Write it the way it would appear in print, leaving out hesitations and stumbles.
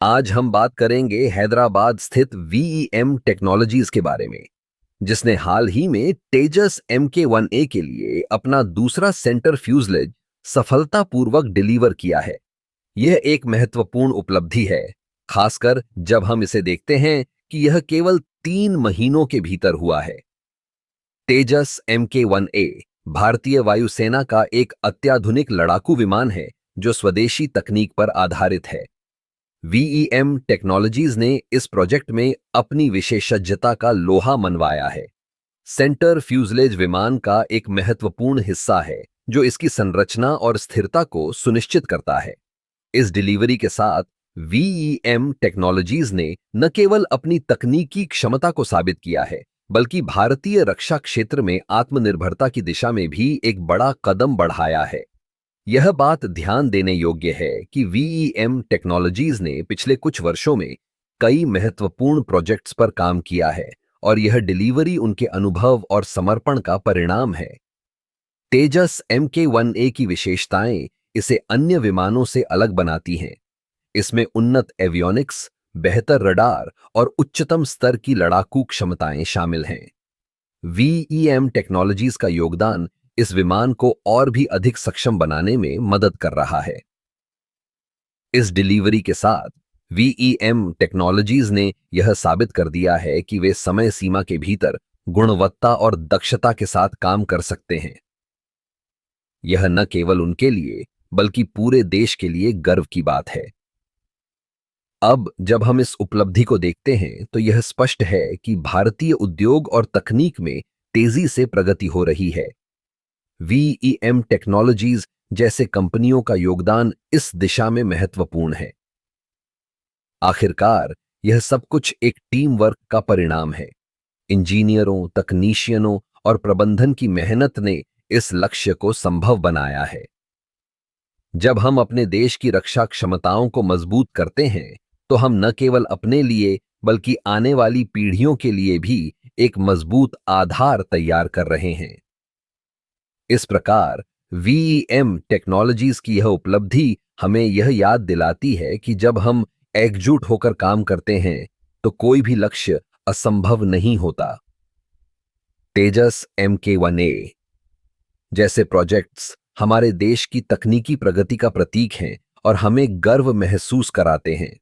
आज हम बात करेंगे हैदराबाद स्थित वीईएम टेक्नोलॉजीज के बारे में, जिसने हाल ही में तेजस MK1A के लिए अपना दूसरा सेंटर फ्यूजलेज सफलतापूर्वक डिलीवर किया है। यह एक महत्वपूर्ण उपलब्धि है, खासकर जब हम इसे देखते हैं कि यह केवल 3 महीनों के भीतर हुआ है। तेजस MK1A भारतीय वायुसेना का एक अत्याधुनिक लड़ाकू विमान है जो स्वदेशी तकनीक पर आधारित है। वीईएम टेक्नोलॉजीज ने इस प्रोजेक्ट में अपनी विशेषज्ञता का लोहा मनवाया है। सेंटर फ्यूजलेज विमान का एक महत्वपूर्ण हिस्सा है जो इसकी संरचना और स्थिरता को सुनिश्चित करता है। इस डिलीवरी के साथ वीईएम टेक्नोलॉजीज ने न केवल अपनी तकनीकी क्षमता को साबित किया है, बल्कि भारतीय रक्षा क्षेत्र में आत्मनिर्भरता की दिशा में भी एक बड़ा कदम बढ़ाया है। यह बात ध्यान देने योग्य है कि वीईएम टेक्नोलॉजीज ने पिछले कुछ वर्षों में कई महत्वपूर्ण प्रोजेक्ट्स पर काम किया है और यह डिलीवरी उनके अनुभव और समर्पण का परिणाम है। तेजस MK1A की विशेषताएं इसे अन्य विमानों से अलग बनाती हैं। इसमें उन्नत एवियोनिक्स, बेहतर रडार और उच्चतम स्तर की लड़ाकू क्षमताएं शामिल हैं। वीईएम टेक्नोलॉजीज का योगदान इस विमान को और भी अधिक सक्षम बनाने में मदद कर रहा है। इस डिलीवरी के साथ वीईएम टेक्नोलॉजीज ने यह साबित कर दिया है कि वे समय सीमा के भीतर गुणवत्ता और दक्षता के साथ काम कर सकते हैं। यह न केवल उनके लिए बल्कि पूरे देश के लिए गर्व की बात है। अब जब हम इस उपलब्धि को देखते हैं तो यह स्पष्ट है कि भारतीय उद्योग और तकनीक में तेजी से प्रगति हो रही है। वीईएम टेक्नोलॉजीज जैसे कंपनियों का योगदान इस दिशा में महत्वपूर्ण है। आखिरकार यह सब कुछ एक टीम वर्क का परिणाम है। इंजीनियरों, तकनीशियनों और प्रबंधन की मेहनत ने इस लक्ष्य को संभव बनाया है। जब हम अपने देश की रक्षा क्षमताओं को मजबूत करते हैं तो हम न केवल अपने लिए बल्कि आने वाली पीढ़ियों के लिए भी एक मजबूत आधार तैयार कर रहे हैं। इस प्रकार वीईएम टेक्नोलॉजीज की यह उपलब्धि हमें यह याद दिलाती है कि जब हम एकजुट होकर काम करते हैं तो कोई भी लक्ष्य असंभव नहीं होता। तेजस MK1A जैसे प्रोजेक्ट्स हमारे देश की तकनीकी प्रगति का प्रतीक हैं और हमें गर्व महसूस कराते हैं।